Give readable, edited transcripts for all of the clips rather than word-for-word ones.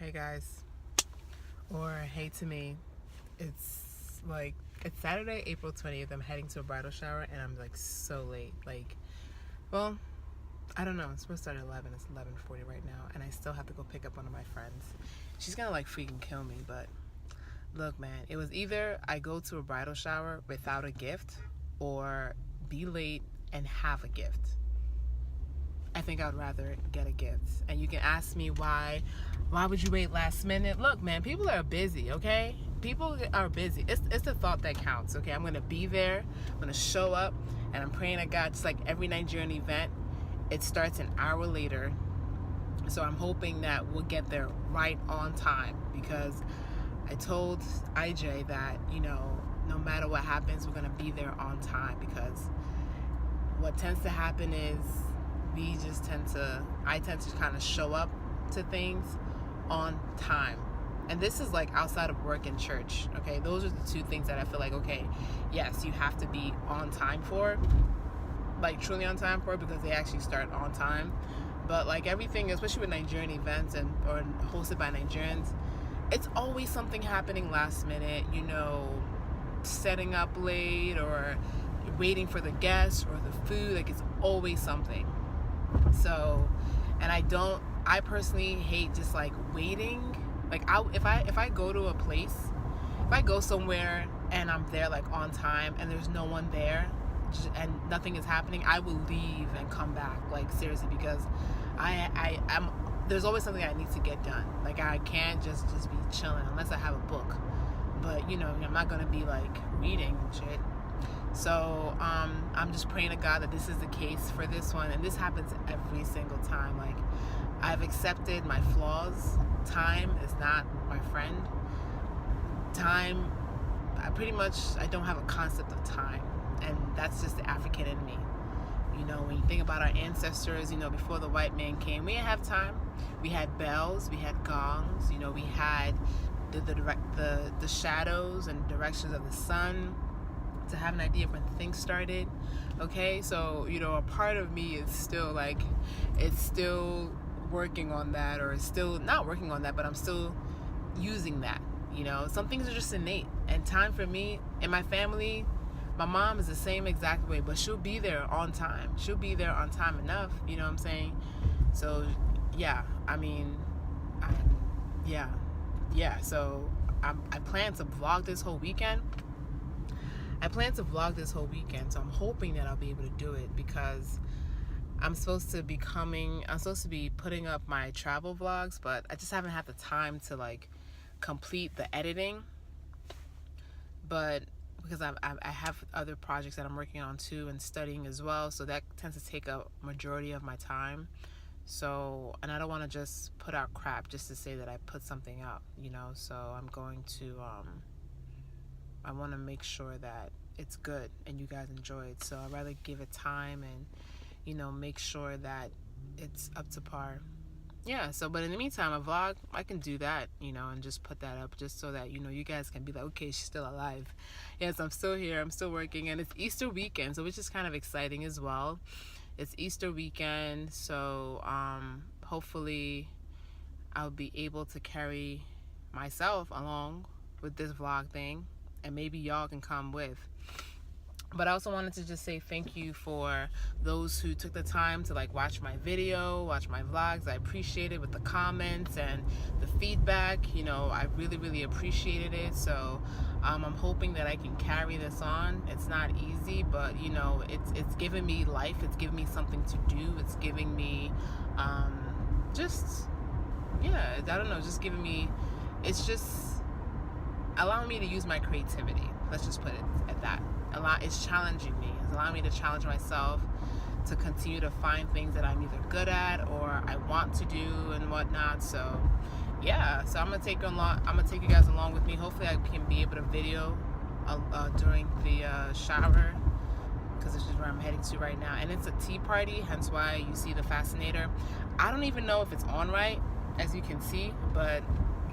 Hey guys, or hey to me. It's Saturday, April 20th. I'm heading to a bridal shower and I'm like so late. Well, I don't know. It's supposed to start at 11. It's 11:40 right now, and I still have to go pick up one of my friends. She's gonna like freaking kill me, but look, man, it was either I go to a bridal shower without a gift or be late and have a gift. I think I'd rather get a gift. And you can ask me why would you wait last minute? Look, man, people are busy, okay? People are busy. It's the thought that counts, okay? I'm gonna be there, I'm gonna show up, and I'm praying to God, just like every Nigerian event, it starts an hour later. So I'm hoping that we'll get there right on time, because I told IJ that, no matter what happens, we're gonna be there on time, because what tends to happen is I tend to kind of show up to things on time. And this is like outside of work and church, okay? Those are the two things that I feel like, okay, yes, you have to be on time for, like truly on time for, because they actually start on time. But like everything, especially with Nigerian events or hosted by Nigerians, it's always something happening last minute, setting up late or waiting for the guests or the food. Like, it's always something. So, and I personally hate just like waiting. Like, if I go to a place, if I go somewhere and I'm there like on time and there's no one there and nothing is happening, I will leave and come back, like seriously, because I'm there's always something I need to get done. Like, I can't just be chilling unless I have a book, but I'm not gonna be like reading and shit. So I'm just praying to God that this is the case for this one, and this happens every single time. Like, I've accepted my flaws. Time is not my friend. Time, I don't have a concept of time, and that's just the African in me. When you think about our ancestors, before the white man came, we didn't have time. We had bells, we had gongs, we had the shadows and directions of the sun to have an idea of when things started. Okay, so a part of me is still like, it's still working on that, or it's still not working on that, but I'm still using that. Some things are just innate, and time for me and my family, my mom is the same exact way, but she'll be there on time. She'll be there on time enough, you know what I'm saying? So yeah, so I plan to vlog this whole weekend. So I'm hoping that I'll be able to do it, because I'm supposed to be putting up my travel vlogs, but I just haven't had the time to like complete the editing. But because I have other projects that I'm working on too, and studying as well, so that tends to take a majority of my time. So, and I don't want to just put out crap just to say that I put something out, so I'm going to I want to make sure that it's good and you guys enjoy it. So I'd rather give it time and, make sure that it's up to par. Yeah, so, but in the meantime, a vlog, I can do that, and just put that up just so that, you guys can be like, okay, she's still alive. Yes, I'm still here. I'm still working. And it's Easter weekend, so which is kind of exciting as well. It's Easter weekend, so hopefully I'll be able to carry myself along with this vlog thing, and maybe y'all can come with. But I also wanted to just say thank you for those who took the time to like watch my video, watch my vlogs. I appreciate it, with the comments and the feedback. I really, really appreciated it. So I'm hoping that I can carry this on. It's not easy, but it's giving me life. It's giving me something to do. It's giving me I don't know, it's just allowing me to use my creativity. Let's just put it at that. It's challenging me. It's allowing me to challenge myself, to continue to find things that I'm either good at or I want to do and whatnot. So yeah, so I'm gonna take you guys along with me. Hopefully I can be able to video during the shower, because this is where I'm heading to right now, and it's a tea party, hence why you see the fascinator. I don't even know if it's on right, as you can see, but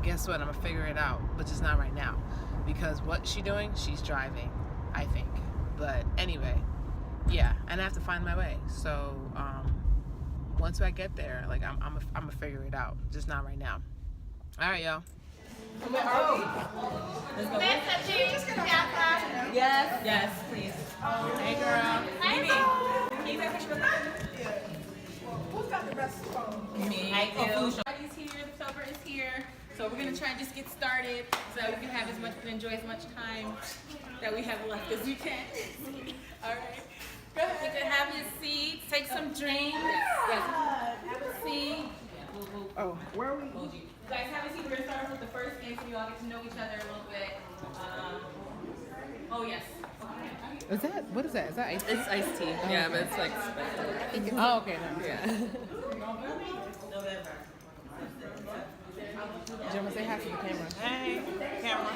guess what, I'm gonna figure it out, but just not right now, because what she's doing, she's driving, I think. But anyway, yeah, and I have to find my way. So once I get there, like I'm gonna figure it out, just not right now. All right, y'all. Where are we? Yes. Yes, please. Hey, girl. Who's got the best phone? Me. I do. Everybody's here. The chauffeur is here. So we're gonna try and just get started so we can have as much and enjoy as much time that we have left as we can. All right. Go ahead. You can have your seat. Take some drinks. Yes. Have a seat. Oh, where are we? You guys have a seat. We're gonna start off with the first game so you all get to know each other a little bit. Oh yes. Is that, what is that? Is that iced tea? It's iced tea. Yeah, but it's like spicy. Oh, okay. No. Yeah. Do you want to say hi to the camera? Hey, camera.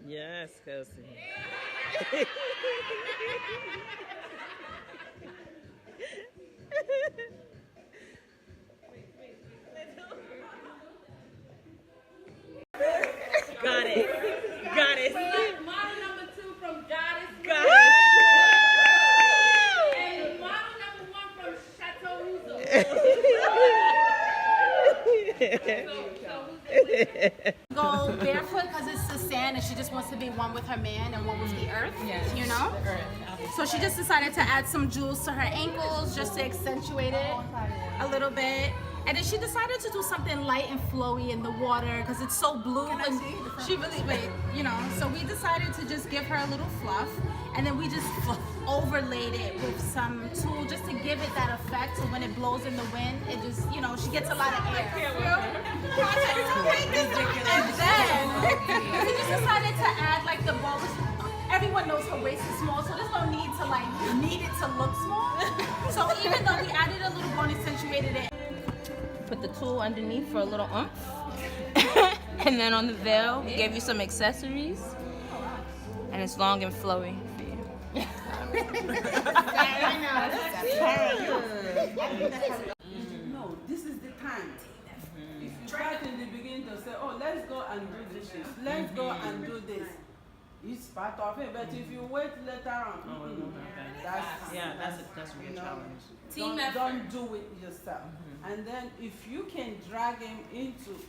Yes, Kelsey. Got it. Got it. Model number 2 from Goddess. Got And model number 1 from Chateau Rougeau. Go barefoot because it's the sand and she just wants to be one with her man and one with the earth, you know? So she just decided to add some jewels to her ankles just to accentuate it a little bit. And then she decided to do something light and flowy in the water because it's so blue. And she really, you know, so we decided to just give her a little fluff. And then we just overlaid it with some tulle just to give it that effect. So when it blows in the wind, it just, you know, she gets a lot of air. And then we just decided to add like the bow. Everyone knows her waist is small, so there's no need to like need it to look small. So even though we added a little bow and accentuated it, put the tulle underneath for a little oomph. And then on the veil, we gave you some accessories. And it's long and flowy for you. No, this is the time. If you start in the beginning to say, oh, let's go and do this, let's go and do this. It's part of it, but if you wait later on, that's a real you know, challenge. Team effort. don't do it yourself. And then if you can drag him into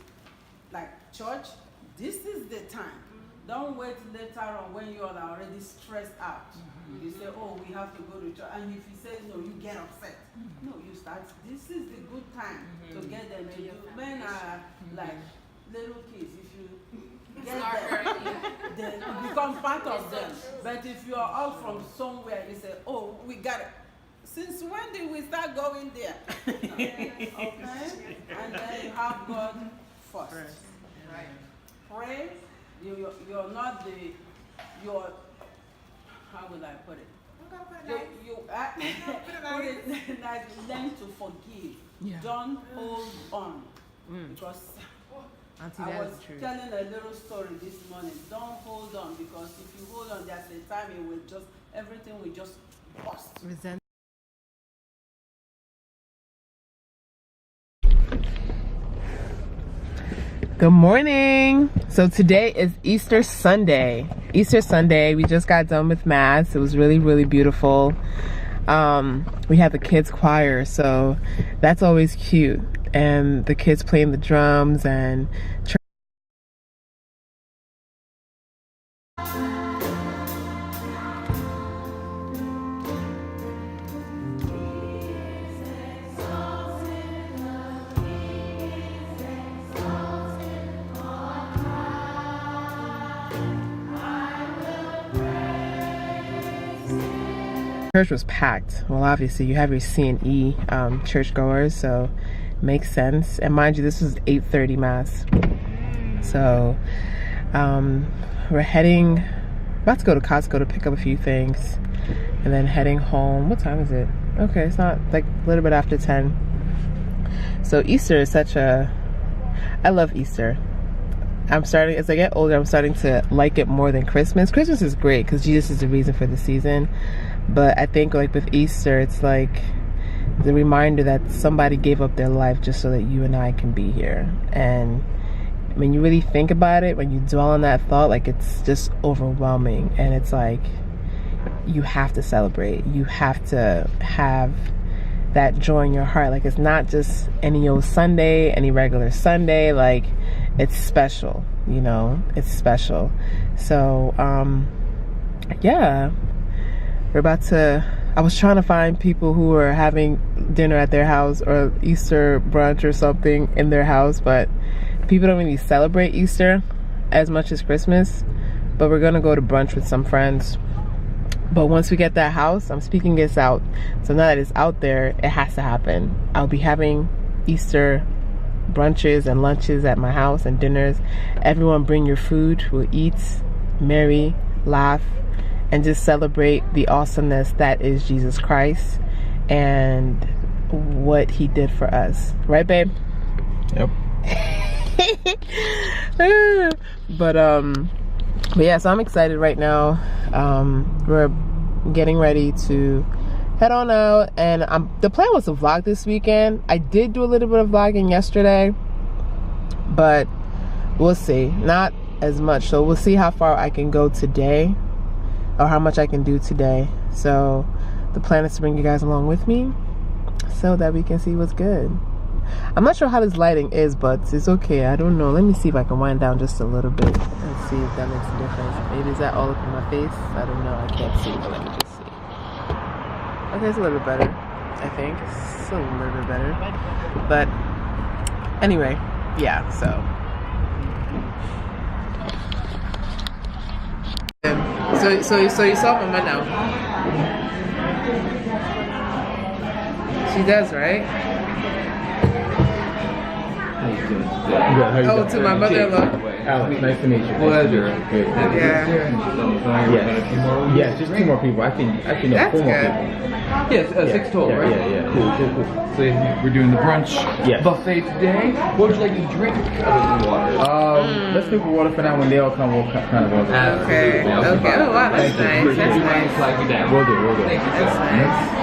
like church, this is the time. Don't wait later on when you are already stressed out. You say, oh, we have to go to church. And if he says no, you get upset. No, you start. This is the good time to get them to do. Men are like little kids. If you get them, then it becomes part of them. But if you are out from somewhere, you say, oh, we got it. Since when did we start going there? Okay? And then you have God first. Right? Pray. You're not you're, how will I put it? You put it like learn to forgive. Yeah. Don't hold on. Because Auntie, I that was is true. telling a little story this morning. Don't hold on, because if you hold on, there's a time it will just, everything will just bust. Resent. Good morning. So today is Easter Sunday. Easter Sunday. We just got done with Mass. It was really, really beautiful. We had the kids choir, so that's always cute. And the kids playing the drums and church was packed. Well, obviously you have your C&E churchgoers, so makes sense. And mind you, this was 8:30 Mass. So we're heading, about to go to Costco to pick up a few things, and then heading home. What time is it? Okay, it's not, like a little bit after 10. So Easter is such a, I love Easter. I'm starting, as I get older, I'm starting to like it more than Christmas. Christmas is great because Jesus is the reason for the season. But I think like with Easter, it's like the reminder that somebody gave up their life just so that you and I can be here. And when you really think about it, when you dwell on that thought, like it's just overwhelming. And it's like, you have to celebrate. You have to have that joy in your heart. Like, it's not just any old Sunday, any regular Sunday. Like, it's special, you know, it's special. So, yeah, we're about to, I was trying to find people who are having dinner at their house or Easter brunch or something in their house, but people don't really celebrate Easter as much as Christmas. But we're gonna go to brunch with some friends. But once we get that house, I'm speaking this out. So now that it's out there, it has to happen. I'll be having Easter brunches and lunches at my house and dinners. Everyone bring your food. We'll eat, marry, laugh, and just celebrate the awesomeness that is Jesus Christ and what he did for us. Right, babe? Yep. But yeah, so I'm excited right now. We're getting ready to head on out, and the plan was to vlog this weekend. I did do a little bit of vlogging yesterday, but we'll see. Not as much, so we'll see how far I can go today, or how much I can do today. So the plan is to bring you guys along with me so that we can see what's good. I'm not sure how this lighting is, but it's okay. I don't know. Let me see if I can wind down just a little bit and see if that makes a difference. Maybe is that all up in my face? I don't know. I can't see, but let me just see. Okay, it's a little bit better, I think. It's a little bit better. But anyway, yeah, so. So you saw Mama now. She does, right? Oh, to my mother-in-law. Alex, nice to meet you. Pleasure. Yeah. Yes, just 2 more people. I think no, That's 4 more good. people. Yes, 6 total, right? Yeah. Cool. So we're doing the brunch buffet today. What would you like to drink other than water? Let's pick water for now. When they all come, we'll kind of water. Okay. Oh, wow, that's nice. That's nice. Flag you down. We'll do. Thank you. That's nice.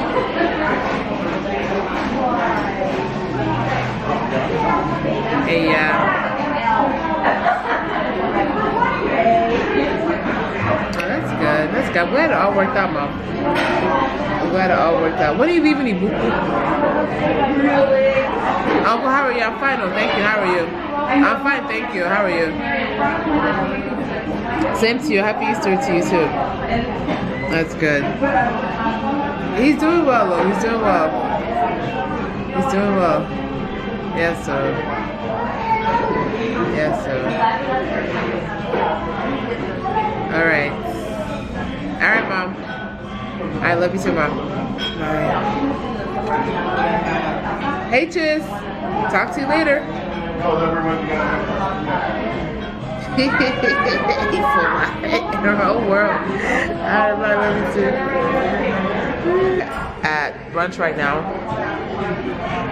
Hey, oh, that's good. That's good. I'm glad it all worked out, Mom. I'm glad it all worked out. What are you leaving me, boo? Uncle, how are you? I'm fine. Oh, thank you. How are you? I'm fine, thank you. How are you? Same to you. Happy Easter to you too. That's good. He's doing well, though. He's doing well. He's doing well. Yes, sir. Yes, sir. All right. All right, Mom. I love you too, Mom. All right. Hey, Chiz. Talk to you later. In the whole world. I love you too. At brunch right now,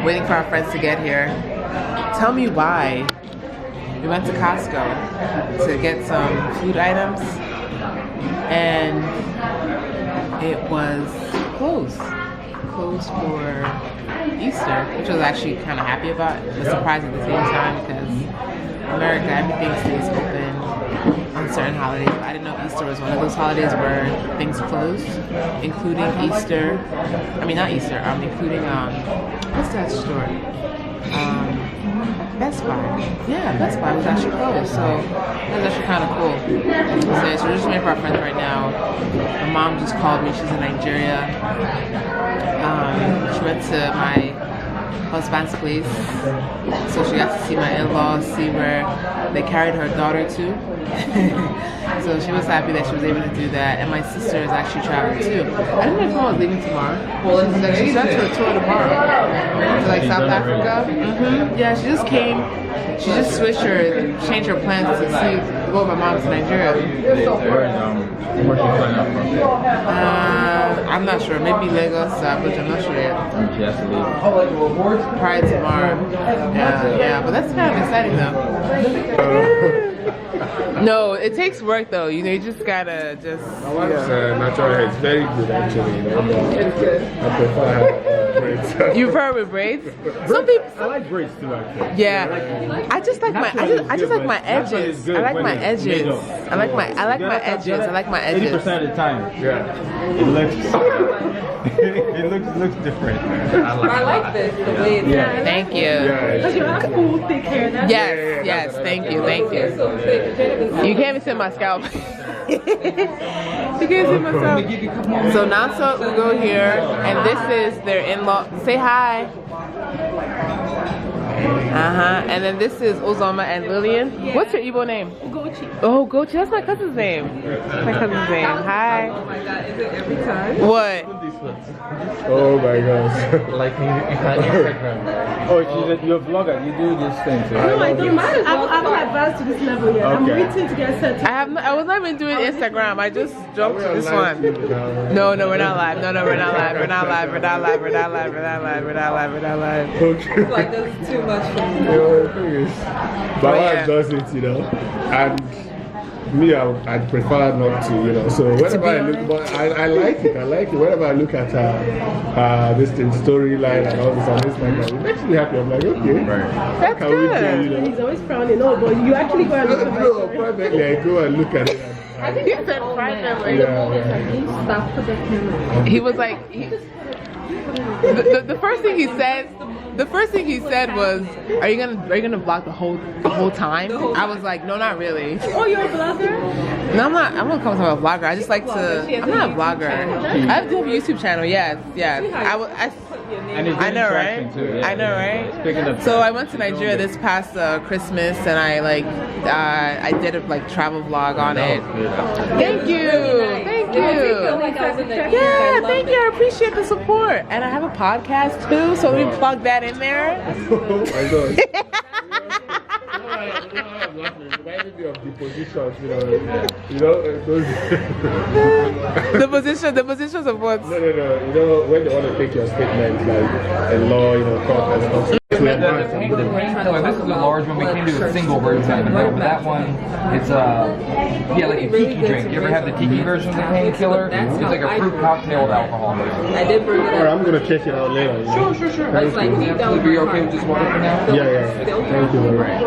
waiting for our friends to get here. Tell me why. We went to Costco to get some food items, and it was closed for Easter, which I was actually kind of happy about, but surprised at the same time because America, everything stays open on certain holidays. I didn't know Easter was one of those holidays where things closed, including Easter. I mean, not Easter. Including what's that store? Best Buy. Yeah, Best Buy was actually closed, so that was actually kind of cool. So we're just waiting for our friends right now. My mom just called me. She's in Nigeria. She went to my husband's place, so she got to see my in-laws, see where they carried her daughter to. So she was happy that she was able to do that, and my sister is actually traveling too. I didn't know if I was leaving tomorrow. Well, she's going to a tour tomorrow to like South Africa. Yeah, she just came. She just changed her plans to see go with my mom to Nigeria. Where's she flying out from? I'm not sure. Maybe Lagos, but I'm not sure yet. She has to leave. Probably tomorrow. Yeah, but that's kind of exciting though. No, it takes work though. You know, you just gotta just. My wife's natural hair is very good actually. You know, I prefer her. braids. You prefer with braids? Some people. I like braids too, actually. Yeah, I just like my edges. I like my edges. I like my edges. I like my edges. 80% of the time, yeah, it looks different. I like this. The way it's Thank you. Because you have full thick hair. That's Yes. Thank you. You can't even see my scalp. You can't see my scalp. So now we go here, and this is their in-law. Say hi. And then this is Uzoma and Lillian. What's your Igbo name? Gochi. Oh, Gochi. That's my cousin's name. Hi. Oh my god, is it every time? What? Oh my gosh. Like in Instagram. Oh, you're a vlogger. You do this thing. So No, I don't. I haven't advanced to this level yet. I'm Okay. waiting to get set. I was not even doing Instagram. I just jumped to this one. No, we're not live. No, we're not live. We're not live. Okay. Like this is too much for me. My wife does it, you know, and me, I'd prefer not to, you know. So whenever I look, but I like it. Whenever I look at this thing, storyline and all this on Instagram, it makes me happy. I'm like, okay, That's can we do, good. you know? He's always frowning. No, but you actually go and look at my No, story. privately, I go and look at it. I think you said privately. Yeah. Stop, put that camera. He was like, the first thing he said. The first thing he said was, "Are you gonna vlog the whole time?" I was like, "No, not really." Oh, you're a vlogger? No, I'm not. I'm gonna come to a vlogger. I just like to. I'm not a vlogger. I do have a YouTube channel. Yes. I know, right? Too, yeah. I know, right? Picking up. So I went to Nigeria this past Christmas, and I did a travel vlog on it. Thank you. Thank you. Yeah, thank you. I appreciate the support. And I have a podcast too, so let me plug that in there. Oh my God. Reminded me of the positions, you know, those. The positions of what? No, you know, when they want to take your statement, like a law, you know, court and stuff. The painkiller, this is a large one. We came to a single version of it, but that one, it's like a tiki drink. You ever have the tiki version of the painkiller? It's like a fruit cocktail with alcohol. I did bring it Alright, up. I'm gonna check it out later. You know? Sure. It's like deep down. Are you okay with just water for now? Yeah. Thank you very much.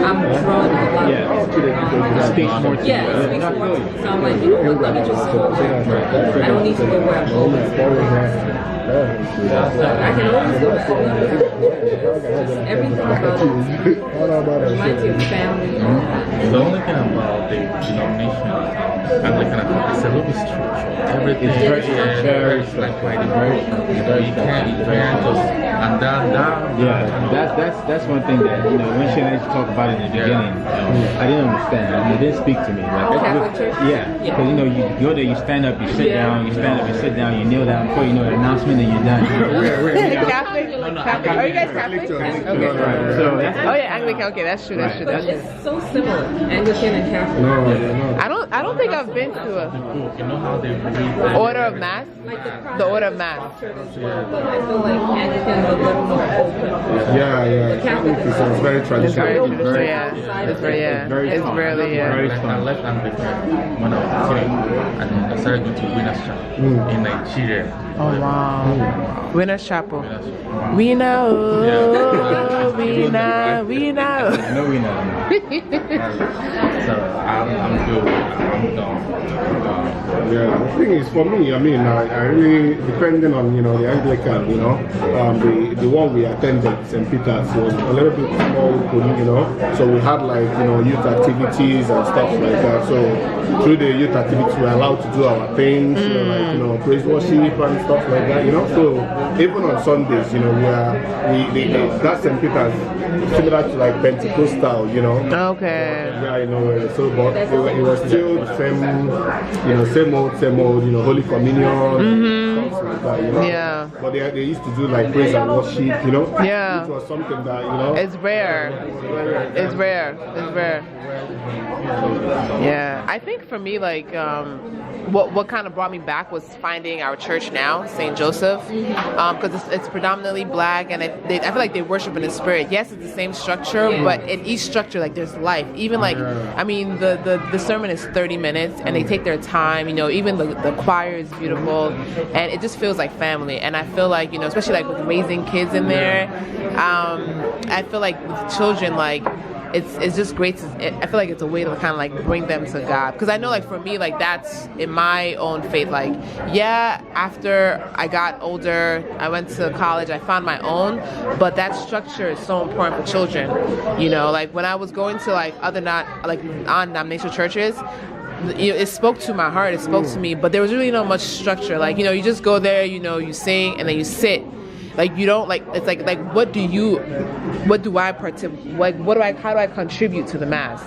I'm drawn to a lot. Yeah. Speaks more to Yeah, it speaks more. So I'm like, you know what, let me just go. I don't need to go where I'm going. I can always go back. Everything about it reminds you of family. The only thing about the denomination Anglican is a little bit structured. Everything is very like by the book. You can't just and that. Yeah, that's one thing that when she and I talked about it in the beginning, I didn't understand. It didn't speak to me. Catholic church? Yeah, because you go there, you stand up, you sit down, you stand up, you sit down, you kneel down before you know the announcement that you're done. Catholic? Are you guys Catholic? Okay. So Oh yeah, Anglican. Okay, that's true. That's true. It's so similar, Anglican and Catholic. I don't think I've been to a You know how they read order of mass. The order of mass. But I feel like Anglican is a little more open. Yeah. Catholic It's very It's very traditional. traditional. It's really Like I left Anglican when I was a kid, and I started going to Winners Chapel in Nigeria. Oh wow. Winners Chapel. We know. We know. No, we know. So I'm good. I'm done. Yeah, the thing is, for me, I mean, I really, depending on, the Anglican, the one we attended, St. Peter's, was a little bit more open, so we had youth activities and stuff like that. So through the youth activities, we're allowed to do our things, praise worship and stuff like that, So even on Sundays, that St. Peter's, similar to like Pentecostal, Okay. Yeah, so but it was still the same, same old, Holy Communion, stuff like that, Yeah. But they used to do like praise and worship, Yeah. Which was something that, It's rare. It's rare. Yeah. I think for me, what kind of brought me back was finding our church now, St. Joseph, because it's predominantly black, and I feel like they worship in the spirit. Yes, it's the same structure, but in each structure, there's life. Even the sermon is 30 minutes, and they take their time. Even the choir is beautiful, and it just feels like family. And I feel like, you know, especially like with raising kids in there, I feel like with children, like it's just great to, I feel like it's a way to kind of like bring them to God, because I know like for me, like that's in my own faith, like yeah, after I got older, I went to college, I found my own, but that structure is so important for children. You know, like when I was going to like other non-denominational churches, it spoke to my heart, it spoke to me, but there was really not much structure. Like, you know, you just go there, you know, you sing and then you sit. Like you don't like, it's like how do I contribute to the mass,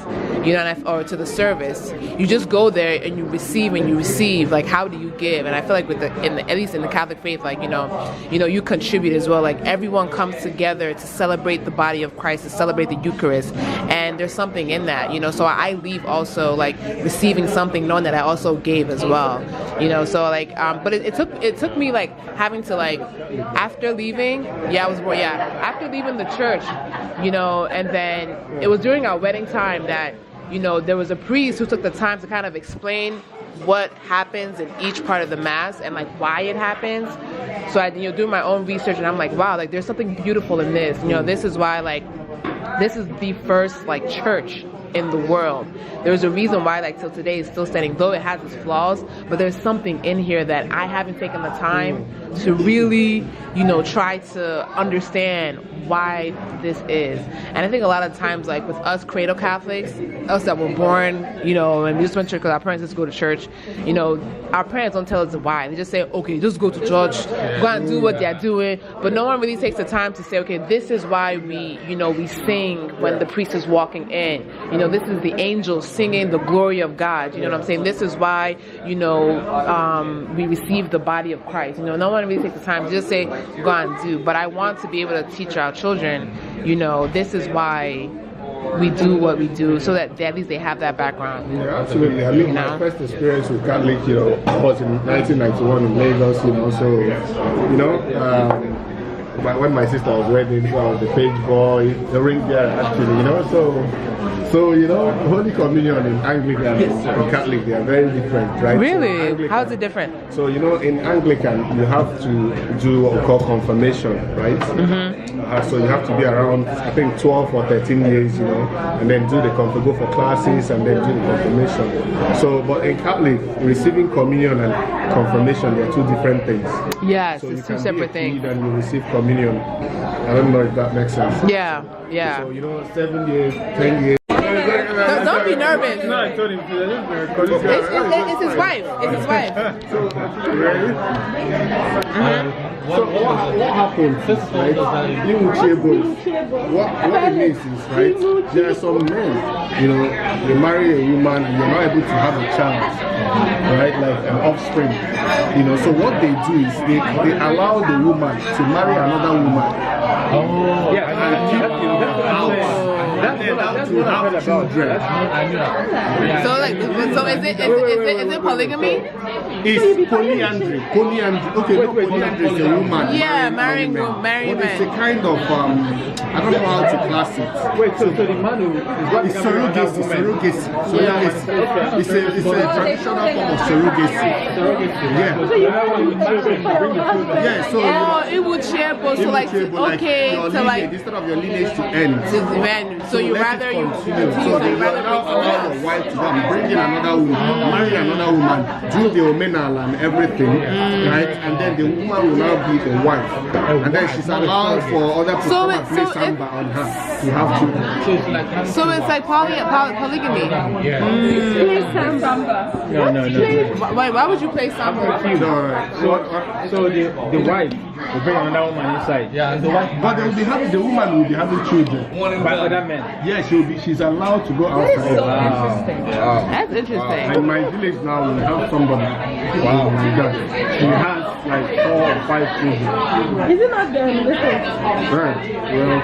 you know, or to the service? You just go there and you receive. Like, how do you give? And I feel like at least in the Catholic faith, like you know, you contribute as well. Like everyone comes together to celebrate the body of Christ, to celebrate the Eucharist, and there's something in that, you know. So I leave also like receiving something, knowing that I also gave as well, you know. So like, but it took me like having to like after leaving, after leaving the church, you know, and then it was during our wedding time that, you know, there was a priest who took the time to kind of explain what happens in each part of the mass and like why it happens. So I, you know, do my own research, and I'm like, wow, like there's something beautiful in this. You know, this is why like this is the first like church in the world. There's a reason why like till today it's still standing, though it has its flaws, but there's something in here that I haven't taken the time to really, you know, try to understand why this is. And I think a lot of times, like with us cradle Catholics, us that were born, you know, and we just went to church because our parents just go to church, you know, our parents don't tell us why. They just say, okay, just go to church, go and do what they're doing. But no one really takes the time to say, okay, this is why we, you know, we sing when the priest is walking in. You know, this is the angels singing the glory of God. You know what I'm saying? This is why, you know, we receive the body of Christ. You know, no one really takes the time to just say, go and do. But I want to be able to teach our children, you know, this is why we do what we do, so that at least they have that background. Yeah, absolutely. I mean, my first experience with Catholic, you know, was in 1991 in Lagos, you know, so, you know, when my sister was wedding, so I was the page boy, the ring bearer, actually, you know, so you know, Holy Communion in Anglican and Catholic, they are very different, right? Really? So how is it different? So, you know, in Anglican, you have to do what we call confirmation, right? So you have to be around, I think, 12 or 13 years, you know, and then do go for classes and then do the confirmation. So, but in Catholic, receiving communion and confirmation, they are two different things. Yes, so it's two separate things. And you receive communion. I don't know if that makes sense. Yeah, yeah. So, you know, 7 years, 10 years. Don't be nervous. No, I told him it's his wife. It's his wife. Really? So what happens is, right, what it means is, right, there are some men, you know, they marry a woman and you're not able to have a child, right, like an offspring, you know, so what they do is they allow the woman to marry another woman. Oh, yeah, and keep in the house. That's what I heard about. So like, so is it polygamy? It's polyandry. Okay, no, polyandry is a woman. Yeah, marrying men. It's a kind of I don't know how to class it. Wait, so the man who is surrogacy. It's a traditional form of surrogacy. Yeah. So it would share both. So like, okay, so like instead of your lineage to end. So you rather you continue. So you rather allow your wife to bring in another woman, marry another woman, do the omenal and everything, right? And then the woman will now be the wife, and then she's allowed for other people to play samba on her to have children. So it's like polygamy. Yeah. Play samba. No. Why would you play samba? So the wife will bring another woman inside. Yeah, and the wife. But the woman will be having children by other men. Yeah, she's allowed to go outside. Wow. That's interesting. In my village now, we have somebody. Wow. She has like 4 or 5 children. Is it not them? Right. Well,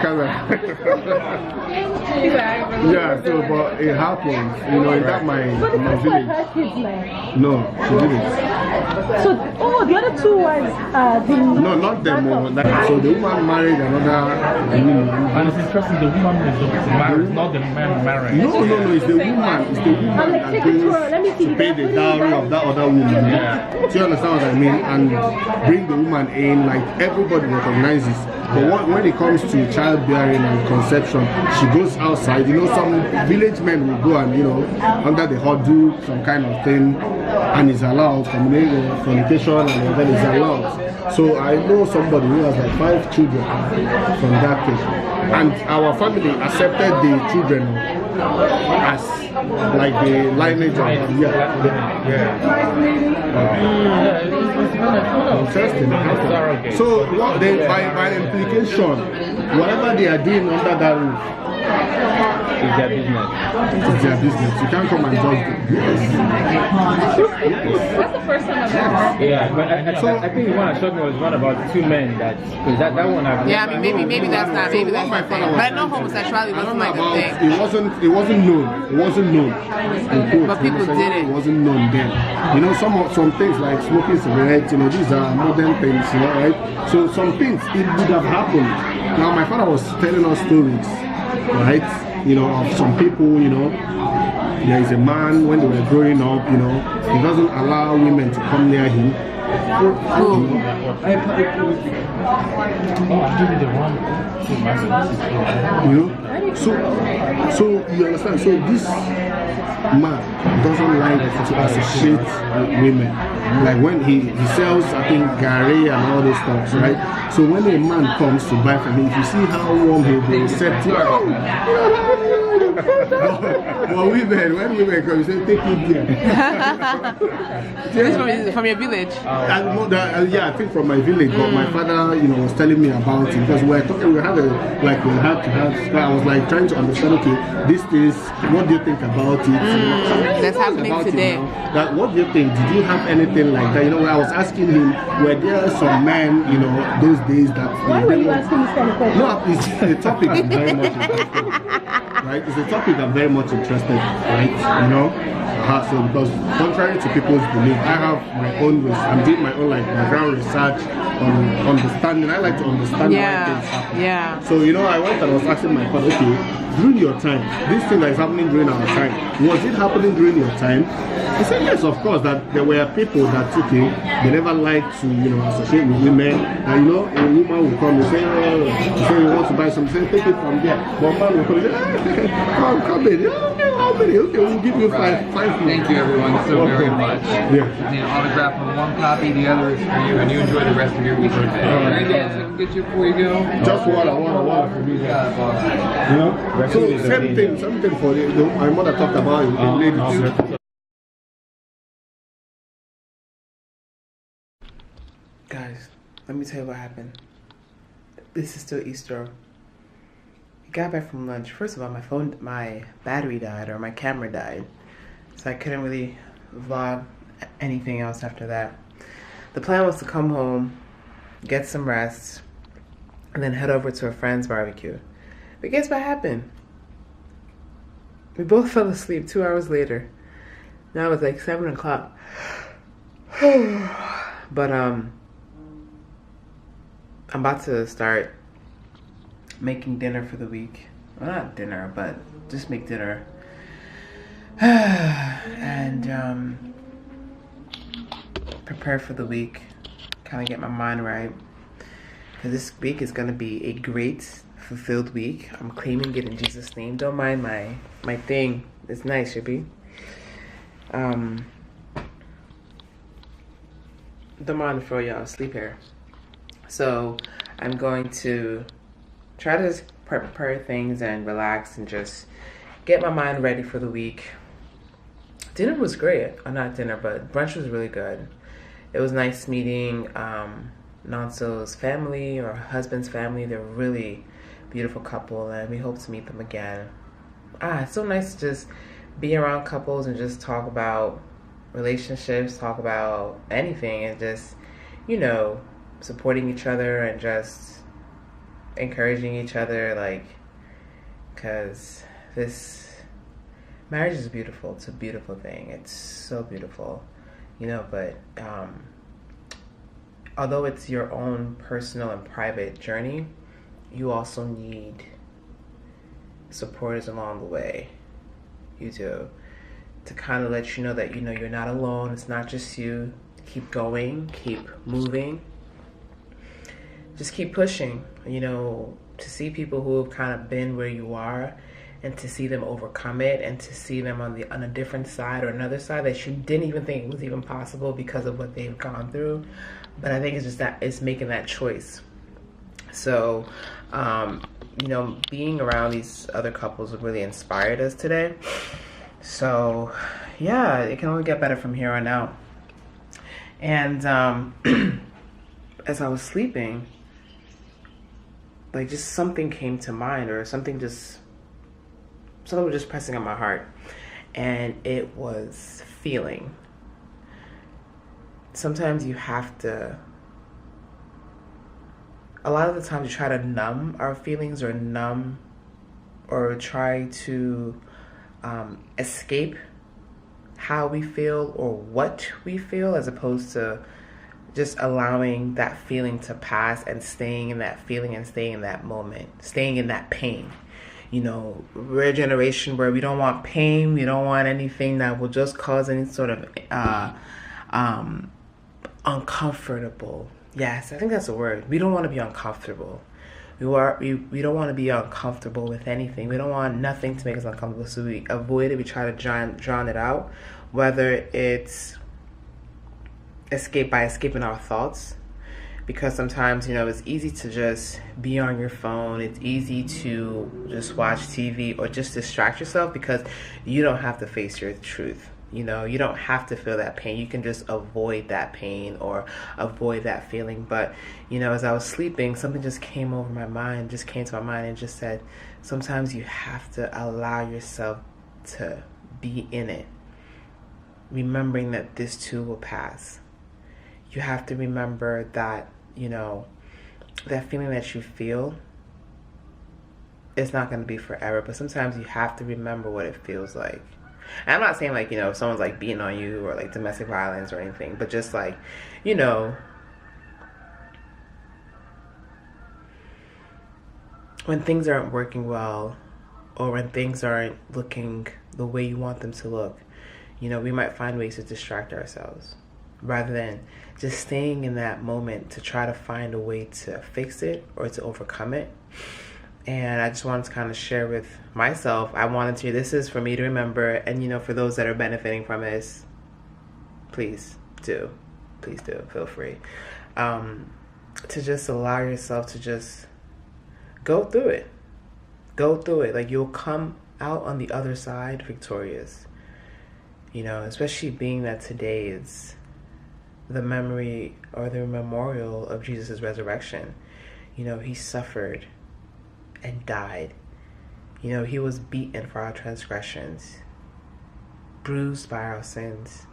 yeah, so but it happens, you know, in that my village. Her kids now. No, she didn't. So, the other 2 wives are no, not them. So the woman married another woman. And it's interesting, the woman is married, not the man married. No, it's the woman. It's the woman that goes to pay the dowry of that other woman. Yeah. Do you understand what I mean? And bring the woman in, like everybody recognizes. But when it comes to childbearing and conception, she goes outside. You know, some village men will go and, you know, under the hut do some kind of thing, and it's allowed, fornication and then it's allowed. So I know somebody who has like 5 children from that case. And our family accepted the children as like the lineage of interesting. So what they, by implication, whatever they are doing under that roof, it's their business. It's their business. You can't come and judge them. That's the first time I've ever. Yeah, but I think the one I showed me was one about 2 men that, because that one I've Yeah, I mean, maybe that's not, maybe that's my thing. But I know homosexuality wasn't like a thing. It wasn't known. It wasn't known. But people did it. It wasn't known then. You know, some things like smoking cigarettes, you know, these are modern things, you know, right? So some things, it would have happened. Now, my father was telling us stories, right? You know, of some people, you know, there is a man, when they were growing up, you know, he doesn't allow women to come near him. You know, so you understand. So this man doesn't like to associate with women. Like when he sells, I think, gari and all those stuff, right? So when a man comes to buy from him, if you see how warm he will accept you. Well, when women come, you say, take it there. This is from your village? Yeah, I think from my village, but my father, you know, was telling me about it because we were talking, we had to have, I was like trying to understand, okay, this is, what do you think about it? That's happening today. That, what do you think? Did you have anything like that? You know, I was asking him, were there some men, you know, those days that... Why were you asking this kind of question? No, it's a topic I'm very much interested in. Right? It's a topic I'm very much interested in, right? You know? So because contrary to people's belief, I have my own, I'm doing my own like background research on understanding. I like to understand why things happen. Yeah. So, you know, I went and I was asking my father, okay, during your time, this thing that is happening during our time, was it happening during your time? He said, yes, of course, that there were people that, okay, they never liked to, you know, associate with women. And, you know, a woman will come and say, oh, you say you want to buy something, say, take it from there. But man will come and say, come in. How many? Okay, we'll give you five. Thank you, everyone, so very much. Yeah. The autograph on one copy, the other is for you, and you enjoy the rest of your week. Anything else I can get you before you go? Just water for me. You know? So, same thing for my mother talked about it, the lady. Guys, let me tell you what happened. This is still Easter. I got back from lunch. First of all, my battery died, or my camera died. So I couldn't really vlog anything else after that. The plan was to come home, get some rest, and then head over to a friend's barbecue. But guess what happened? We both fell asleep 2 hours later. Now it's like 7 o'clock. But I'm about to start making dinner for the week. Well, not dinner, but just make dinner. And prepare for the week. Kind of get my mind right. Because this week is going to be a great, fulfilled week. I'm claiming it in Jesus' name. Don't mind my thing. It's nice, should be. Don't mind for y'all sleep here. So I'm going to try to prepare things and relax and just get my mind ready for the week. Dinner was great. Not dinner, but brunch was really good. It was nice meeting Nonso's family, or her husband's family. They're a really beautiful couple, and we hope to meet them again. It's so nice to just be around couples and just talk about relationships, talk about anything, and just, you know, supporting each other and just encouraging each other, like, because this marriage is beautiful. It's a beautiful thing. It's so beautiful, you know, but although it's your own personal and private journey, you also need supporters along the way. You do, to kind of let you know that, you know, you're not alone. It's not just you. keep going, keep moving, just keep pushing, you know, to see people who have kind of been where you are and to see them overcome it and to see them on a different side or another side that you didn't even think was even possible because of what they've gone through. But I think it's just that it's making that choice. So, you know, being around these other couples really inspired us today. So, yeah, it can only get better from here on out. And as I was sleeping, like just something came to mind, or something was just pressing on my heart, and it was feeling. Sometimes you have to, a lot of the times you try to numb our feelings or try to escape how we feel or what we feel, as opposed to just allowing that feeling to pass and staying in that feeling and staying in that moment, staying in that pain. You know, we're a generation where we don't want pain. We don't want anything that will just cause any sort of uncomfortable. Yes, I think that's the word. We don't want to be uncomfortable. We don't want to be uncomfortable with anything. We don't want nothing to make us uncomfortable. So we avoid it. We try to drown it out, whether it's escaping our thoughts, because sometimes, you know, it's easy to just be on your phone. It's easy to just watch TV or just distract yourself because you don't have to face your truth. You know, you don't have to feel that pain. You can just avoid that pain or avoid that feeling. But, you know, as I was sleeping, something just came to my mind and just said, sometimes you have to allow yourself to be in it, remembering that this too will pass. You have to remember that, you know, that feeling that you feel is not going to be forever. But sometimes you have to remember what it feels like. And I'm not saying, like, you know, if someone's like beating on you or like domestic violence or anything, but just like, you know, when things aren't working well or when things aren't looking the way you want them to look, you know, we might find ways to distract ourselves rather than just staying in that moment to try to find a way to fix it or to overcome it. And I just wanted to kind of share with myself. I wanted to, this is for me to remember. And, you know, for those that are benefiting from this, please do. Feel free. To just allow yourself to just go through it. Like, you'll come out on the other side victorious. You know, especially being that today is the memory or the memorial of Jesus' resurrection. You know, he suffered and died. You know, he was beaten for our transgressions, bruised by our sins,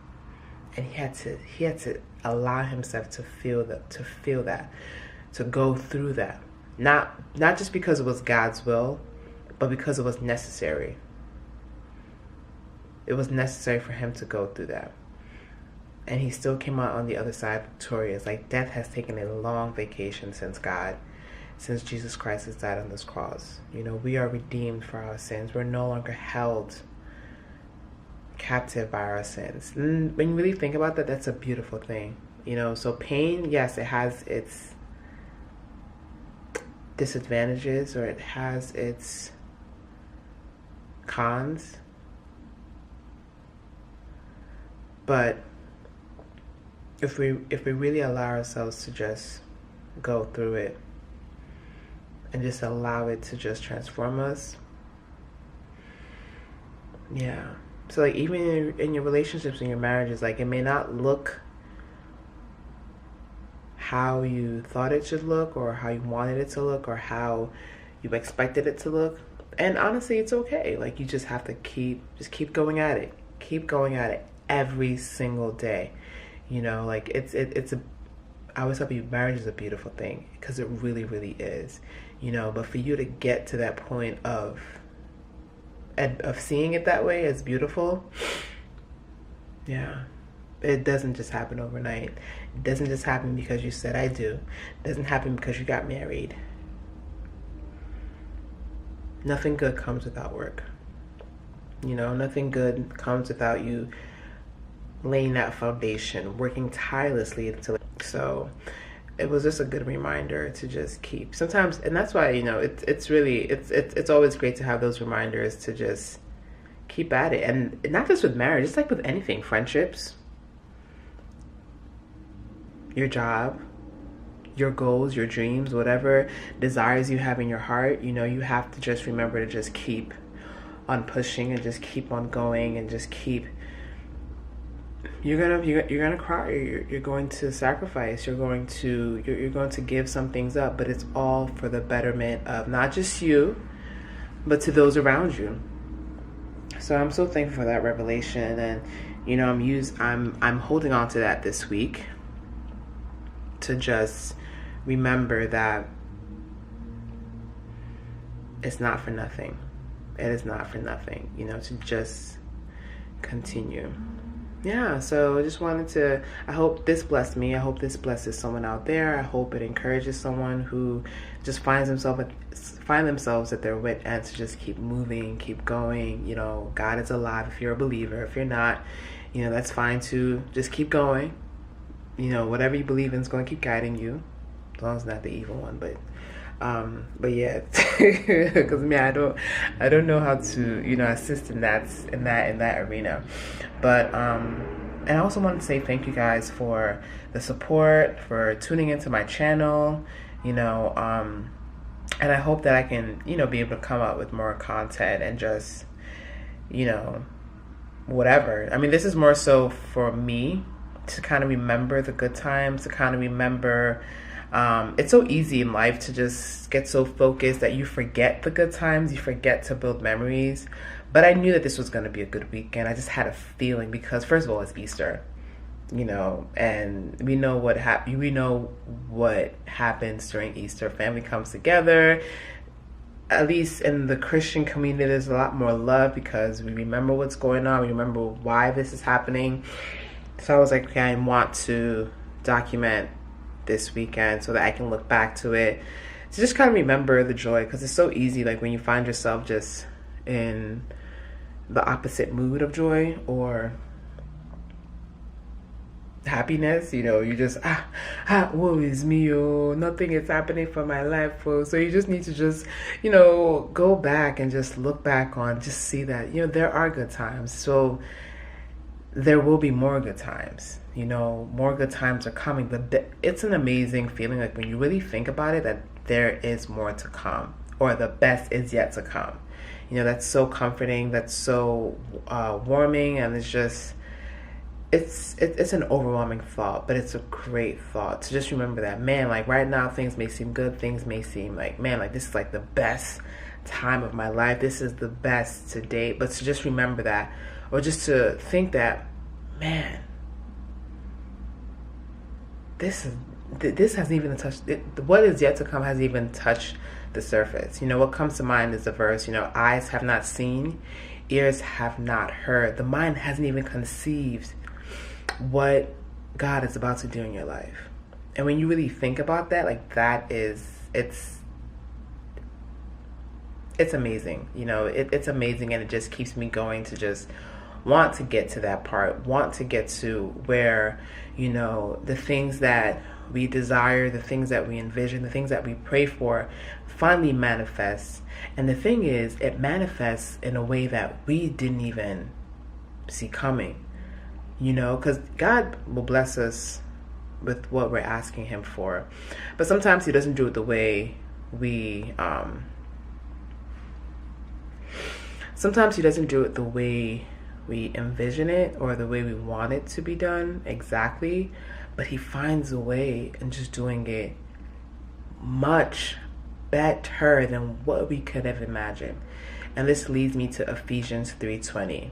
and he had to allow himself to feel that, to go through that. Not just because it was God's will, but because it was necessary. It was necessary for him to go through that. And he still came out on the other side victorious. Like, death has taken a long vacation since Jesus Christ has died on this cross. You know, we are redeemed for our sins. We're no longer held captive by our sins. And when you really think about that, that's a beautiful thing. You know, so pain, yes, it has its disadvantages or it has its cons. But if we really allow ourselves to just go through it and just allow it to just transform us, yeah. So like even in your relationships and your marriages, like it may not look how you thought it should look or how you wanted it to look or how you expected it to look. And honestly, it's okay. Like you just have to keep going at it. Keep going at it every single day. You know, like I always tell you, marriage is a beautiful thing because it really, really is. You know, but for you to get to that point of seeing it that way as beautiful, yeah, it doesn't just happen overnight. It doesn't just happen because you said I do. It doesn't happen because you got married. Nothing good comes without work. You know, nothing good comes without you laying that foundation, working tirelessly until. So it was just a good reminder to just keep. Sometimes, and that's why, you know, it's always great to have those reminders to just keep at it. And not just with marriage, it's like with anything, friendships, your job, your goals, your dreams, whatever desires you have in your heart, you know, you have to just remember to just keep on pushing and just keep on going and just keep. You're gonna cry. You're going to sacrifice. You're going to give some things up, but it's all for the betterment of not just you, but to those around you. So I'm so thankful for that revelation, and you know, I'm holding on to that this week to just remember that it's not for nothing. It is not for nothing, you know, to just continue. Yeah, so I just wanted to, I hope this blessed me. I hope this blesses someone out there. I hope it encourages someone who just find themselves at their wit end to just keep moving, keep going. You know, God is alive if you're a believer. If you're not, you know, that's fine too. Just keep going. You know, whatever you believe in is going to keep guiding you, as long as it's not the evil one. But yeah, because I don't know how to, you know, assist in that arena. But and I also want to say thank you guys for the support, for tuning into my channel, you know, and I hope that I can, you know, be able to come up with more content and just, you know, whatever. I mean, this is more so for me to kind of remember the good times, to kind of remember. It's so easy in life to just get so focused that you forget the good times, you forget to build memories. But I knew that this was going to be a good weekend. I just had a feeling because, first of all, it's Easter, you know, and we know what happens during Easter. Family comes together. At least in the Christian community, there's a lot more love because we remember what's going on. We remember why this is happening. So I was like, okay, I want to document this weekend so that I can look back to it, to just kind of remember the joy, because it's so easy, like when you find yourself just in the opposite mood of joy or happiness, you know, you just woe is me, oh, nothing is happening for my life, oh. So you just need to just, you know, go back and just look back on, just see that, you know, there are good times. So there will be more good times, you know, more good times are coming. It's an amazing feeling, like when you really think about it, that there is more to come, or the best is yet to come. You know, that's so comforting, that's so warming, and it's just, it's an overwhelming thought, but it's a great thought to just remember that, man, like right now things may seem good, things may seem like, man, like this is like the best time of my life, this is the best to date, but to just remember that, or just to think that, man, this hasn't even touched it, what is yet to come hasn't even touched the surface. You know, what comes to mind is the verse, you know, eyes have not seen, ears have not heard, the mind hasn't even conceived what God is about to do in your life. And when you really think about that, like that is, it's amazing. You know, it's amazing, and it just keeps me going to just want to get to that part, want to get to where, you know, the things that we desire, the things that we envision, the things that we pray for finally manifest. And the thing is, it manifests in a way that we didn't even see coming, you know, because God will bless us with what we're asking him for, but sometimes he doesn't do it the way we envision it, or the way we want it to be done exactly, but he finds a way in just doing it much better than what we could have imagined. And this leads me to Ephesians 3:20.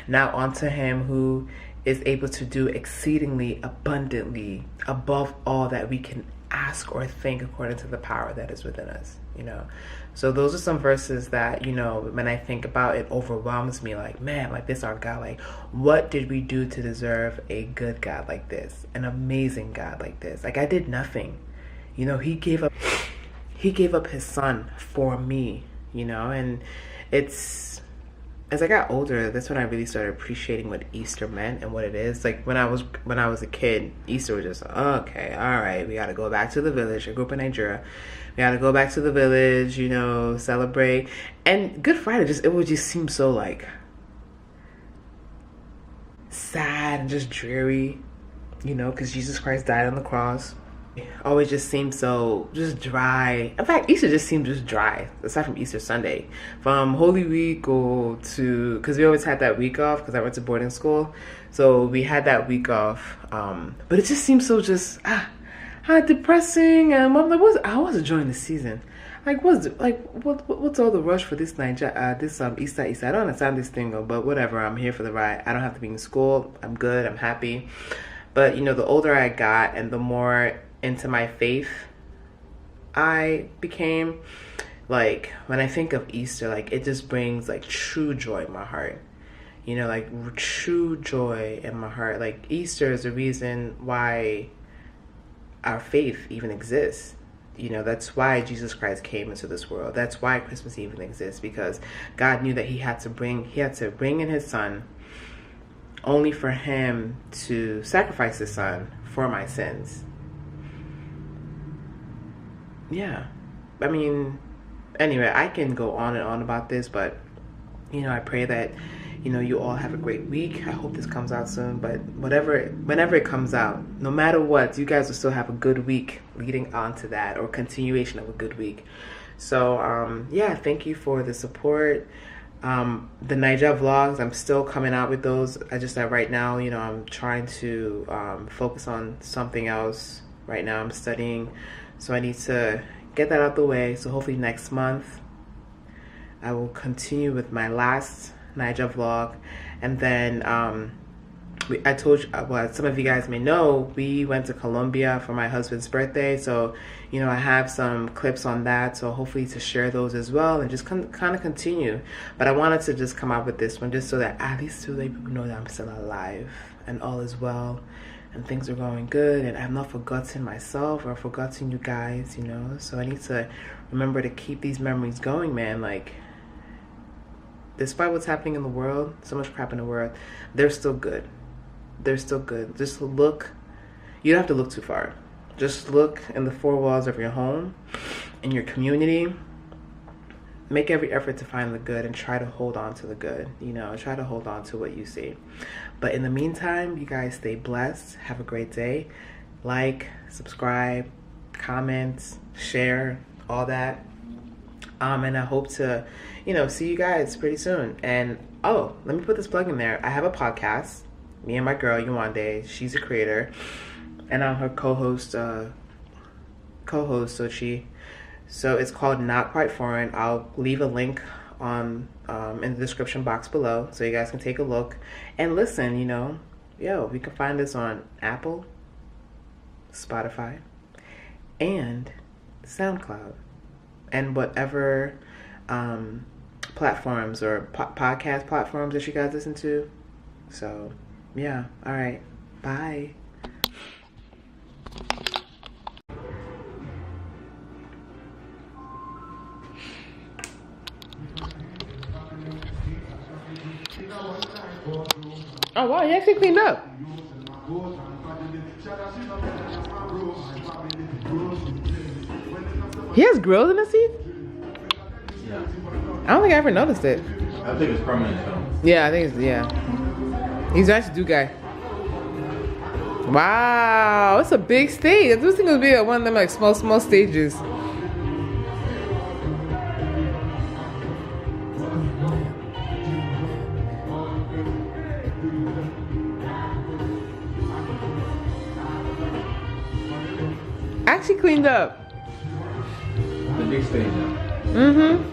Now unto him who is able to do exceedingly abundantly above all that we can ask or think, according to the power that is within us, you know. So those are some verses that, you know, when I think about it, overwhelms me, like, man, like this our God, like what did we do to deserve a good God like this, an amazing God like this? Like I did nothing, you know. He gave up his son for me, you know. And it's as I got older, that's when I really started appreciating what Easter meant and what it is. Like when I was a kid, Easter was just okay, all right, we got to go back to the village. I grew up in Nigeria. We got to go back to the village, you know, celebrate. And Good Friday it would just seem so like sad and just dreary, you know, because Jesus Christ died on the cross. Always just seemed so just dry. In fact, Easter just seemed just dry, aside from Easter Sunday. From Holy Week or to, because we always had that week off because I went to boarding school. So we had that week off. But it just seemed so just depressing. And I'm like, I was enjoying the season. Like, what's all the rush for this Easter? I don't understand this thing, but whatever. I'm here for the ride. I don't have to be in school. I'm good. I'm happy. But, you know, the older I got and the more into my faith I became, like, when I think of Easter, like, it just brings, like, true joy in my heart. You know, like, true joy in my heart. Like, Easter is the reason why our faith even exists. You know, that's why Jesus Christ came into this world. That's why Christmas even exists, because God knew that he had to bring in his son only for him to sacrifice his son for my sins. Yeah. I mean, anyway, I can go on and on about this, but, you know, I pray that, you know, you all have a great week. I hope this comes out soon, but whenever it comes out, no matter what, you guys will still have a good week leading on to that, or continuation of a good week. So, yeah, thank you for the support. The Niger vlogs, I'm still coming out with those. I just that right now, you know, I'm trying to focus on something else. Right now I'm studying, so I need to get that out the way. So hopefully next month I will continue with my last Niger vlog. And then I told you, well, some of you guys may know, we went to Colombia for my husband's birthday. So, you know, I have some clips on that. So hopefully to share those as well and just kind of continue. But I wanted to just come out with this one just so that at least to let people know that I'm still alive and all is well and things are going good and I've not forgotten myself or forgotten you guys, you know. So I need to remember to keep these memories going, man. Like, despite what's happening in the world, so much crap in the world, they're still good. They're still good. Just look. You don't have to look too far. Just look in the four walls of your home, in your community. Make every effort to find the good and try to hold on to the good. You know, try to hold on to what you see. But in the meantime, you guys stay blessed. Have a great day. Like, subscribe, comment, share, all that. And I hope to, you know, see you guys pretty soon. And oh, let me put this plug in there. I have a podcast. Me and my girl, Yewande, she's a creator. And I'm her co-host, so it's called Not Quite Foreign. I'll leave a link on in the description box below so you guys can take a look and listen. You know, we can find this on Apple, Spotify, and SoundCloud, and whatever platforms or podcast platforms that you guys listen to. So yeah, all right, bye. Oh wow, he actually cleaned up. He has grills in his teeth? Yeah. I don't think I ever noticed it. I think it's permanent though. Yeah, I think it's, yeah. He's an actually do guy. Wow, it's a big stage. This thing would be one of them like small stages. Actually cleaned up. The big stage now. Mm-hmm.